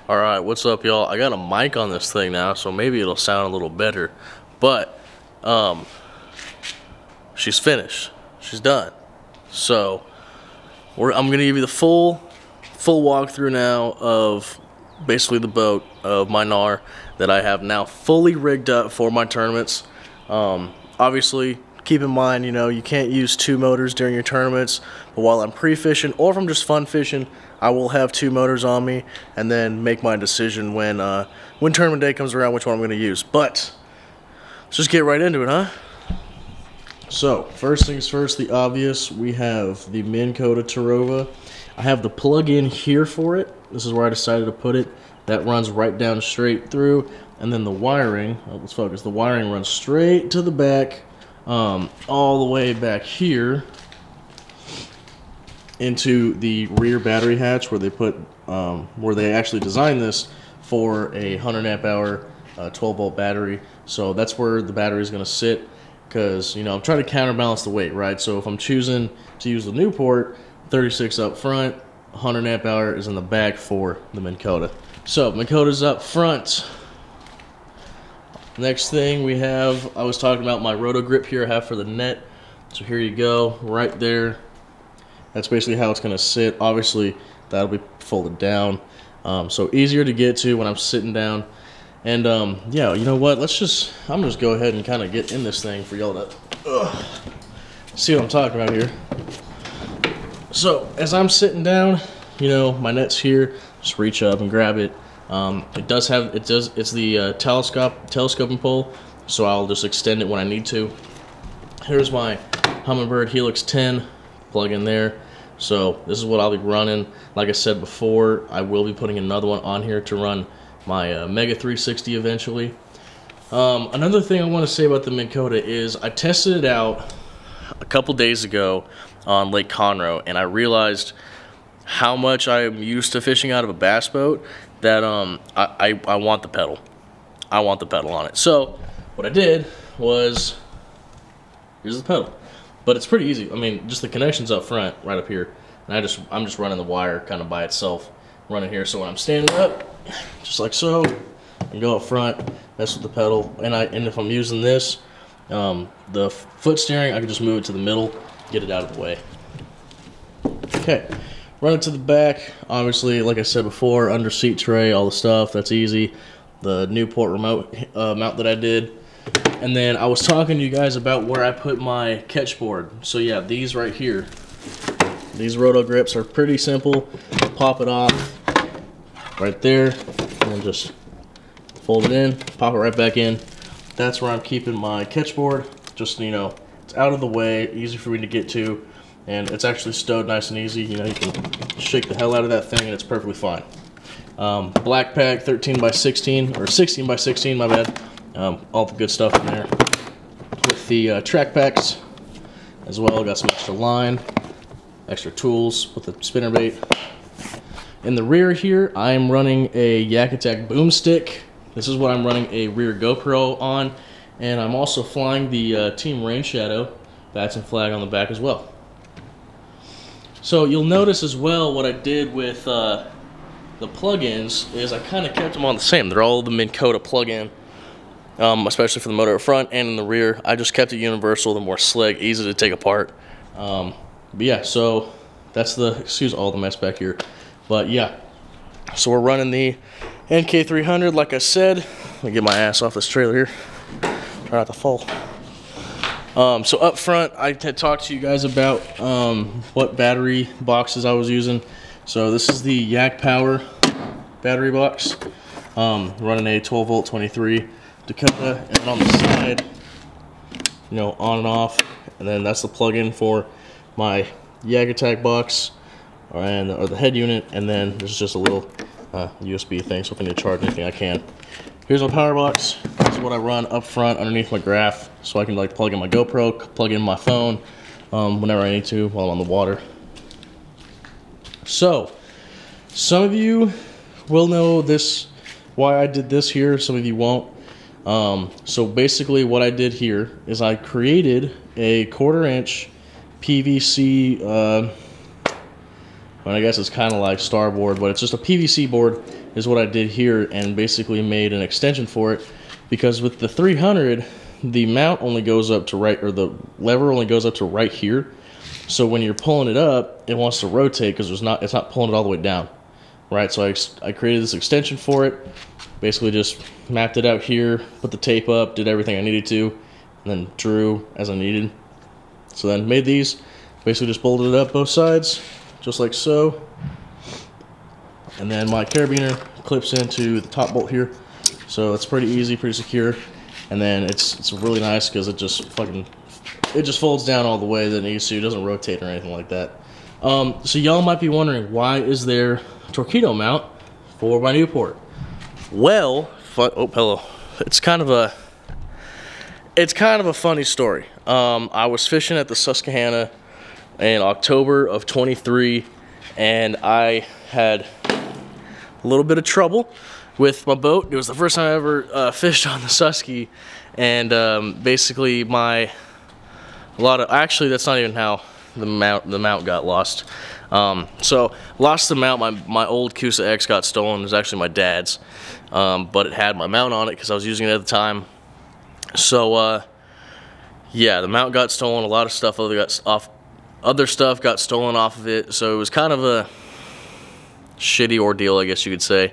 Alright, what's up y'all? I got a mic on this thing now, so maybe it'll sound a little better. But, she's finished. She's done. So, I'm going to give you the full walkthrough now of basically the boat of my NAR that I have now fully rigged up for my tournaments. Obviously, keep in mind, you can't use two motors during your tournaments, but while I'm pre-fishing or if I'm just fun fishing, I will have two motors on me and then make my decision when tournament day comes around which one I'm going to use. But let's just get right into it, huh? So, first things first, the obvious, we have the Minn Kota Tarova. I have the plug-in here for it. This is where I decided to put it. That runs right down straight through, and then the wiring, let's focus, the wiring runs straight to the back, all the way back here into the rear battery hatch where they put, where they actually designed this for a 100 amp hour 12 volt battery. So that's where the battery is going to sit, because I'm trying to counterbalance the weight, right? So if I'm choosing to use the Newport, 36 up front, 100 amp hour is in the back for the Minn Kota. So Minn Kota's up front. Next thing we have, I was talking about my roto grip here I have for the net. So here you go, right there. That's basically how it's going to sit. Obviously, that'll be folded down, so easier to get to when I'm sitting down. And yeah, you know what? I'm gonna just go ahead and kind of get in this thing for y'all to see what I'm talking about here. So as I'm sitting down, my net's here. Just reach up and grab it. It's the telescoping pole, so I'll just extend it when I need to. Here's my Humminbird Helix 10. Plug in there. So this is what I'll be running. Like I said before, I will be putting another one on here to run my Mega 360 eventually. Another thing I want to say about the Minn Kota is I tested it out a couple days ago on Lake Conroe, and I realized how much I'm used to fishing out of a bass boat that I want the pedal. I want the pedal on it. So what I did was, here's the pedal. But it's pretty easy. I mean, just the connection's up front, right up here. And I'm just running the wire kind of by itself, running here. So when I'm standing up, just like so, I go up front, mess with the pedal. And if I'm using this, the foot steering, I can just move it to the middle, get it out of the way. Okay, run it to the back. Obviously, like I said before, under seat tray, all the stuff, that's easy. The Newport remote mount that I did. And then I was talking to you guys about where I put my catch board. So yeah, these right here. These roto grips are pretty simple. Pop it off right there, and then just fold it in, pop it right back in. That's where I'm keeping my catch board. Just, it's out of the way, easy for me to get to, and it's actually stowed nice and easy. You can shake the hell out of that thing and it's perfectly fine. Black pack, 13 by 16, or 16 by 16, my bad. All the good stuff in there. With the track packs as well, got some extra line, extra tools with the spinnerbait. In the rear here, I'm running a YakAttack boomstick. This is what I'm running a rear GoPro on, and I'm also flying the Team Rainshadow Batson flag on the back as well. So you'll notice as well what I did with the plugins is I kind of kept them on the same. They're all the Minn Kota plug-in. Especially for the motor up front and in the rear. I just kept it universal, the more slick, easy to take apart. But yeah, so that's excuse all the mess back here. But yeah, so we're running the NK300 like I said. Let me get my ass off this trailer here. Try not to fall. So up front, I had talked to you guys about what battery boxes I was using. So this is the YakPower battery box. Running a 12 volt 23. Dakota, and then on the side, on and off, and then that's the plug-in for my YakAttack box, or the head unit, and then there's just a little USB thing, so if I need to charge anything, I can. Here's my power box. This is what I run up front underneath my graph, so I can plug in my GoPro, plug in my phone whenever I need to while I'm on the water. So, some of you will know this, why I did this here, some of you won't. So basically what I did here is I created a 1/4 inch PVC, I guess it's kind of like starboard, but it's just a PVC board is what I did here, and basically made an extension for it, because with the 300, the mount only goes up to right, or the lever only goes up to right here. So when you're pulling it up, it wants to rotate because it's not pulling it all the way down, right? So I created this extension for it, basically just mapped it out here, put the tape up, did everything I needed to, and then drew as I needed. So then made these, basically just bolted it up both sides, just like so. And then my carabiner clips into the top bolt here, so it's pretty easy, pretty secure. And then it's really nice because it just folds down all the way that it needs to. It doesn't rotate or anything like that. So y'all might be wondering, why is there a torpedo mount for my Newport? Well, hello. It's kind of a funny story. I was fishing at the Susquehanna in October of 23, and I had a little bit of trouble with my boat. It was the first time I ever fished on the Susky, and basically actually that's not even how the mount got lost. So lost the mount. My old Coosa X got stolen. It was actually my dad's, but it had my mount on it because I was using it at the time. So yeah, the mount got stolen. A lot of stuff other stuff got stolen off of it. So it was kind of a shitty ordeal, I guess you could say.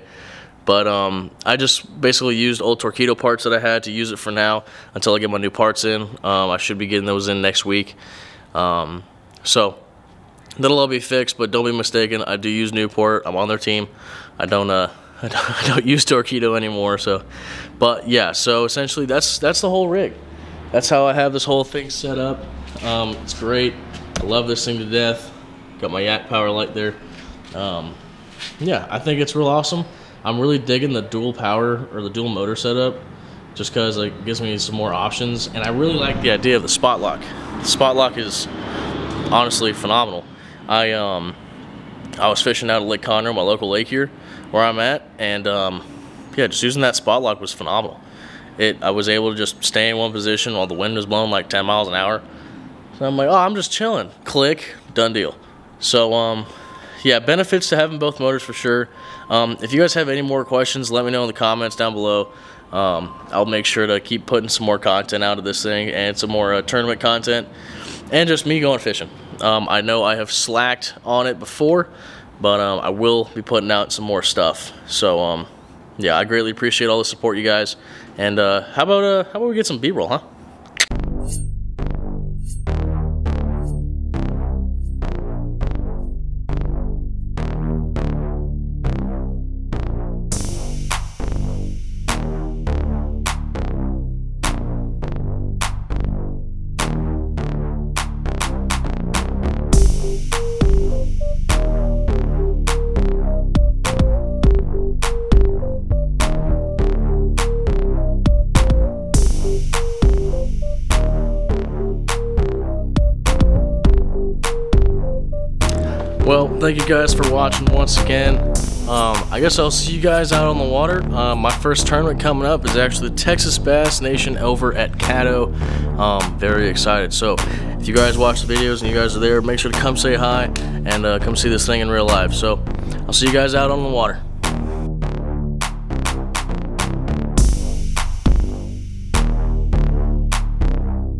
But I just basically used old torpedo parts that I had to use it for now until I get my new parts in. I should be getting those in next week. So that'll all be fixed, but don't be mistaken, I do use Newport. I'm on their team. I don't use Torpedo anymore. So, but yeah, so essentially that's the whole rig. That's how I have this whole thing set up. It's great. I love this thing to death. Got my YakPower light there. Yeah, I think it's real awesome. I'm really digging the dual power or the dual motor setup, just because it gives me some more options, and I really like the idea of the spot lock. The spot lock is honestly phenomenal. I was fishing out at Lake Conroe, my local lake here, where I'm at, and yeah, just using that spot lock was phenomenal. I was able to just stay in one position while the wind was blowing like 10 miles an hour. So I'm like, oh, I'm just chilling. Click, done deal. So yeah, benefits to having both motors for sure. If you guys have any more questions, let me know in the comments down below. I'll make sure to keep putting some more content out of this thing, and some more tournament content, and just me going fishing. I know I have slacked on it before, but I will be putting out some more stuff. So yeah, I greatly appreciate all the support, you guys. And how about we get some B-roll, huh? Well, thank you guys for watching once again. I guess I'll see you guys out on the water. My first tournament coming up is actually the Texas Bass Nation over at Caddo. Very excited. So if you guys watch the videos and you guys are there, make sure to come say hi and come see this thing in real life. So I'll see you guys out on the water.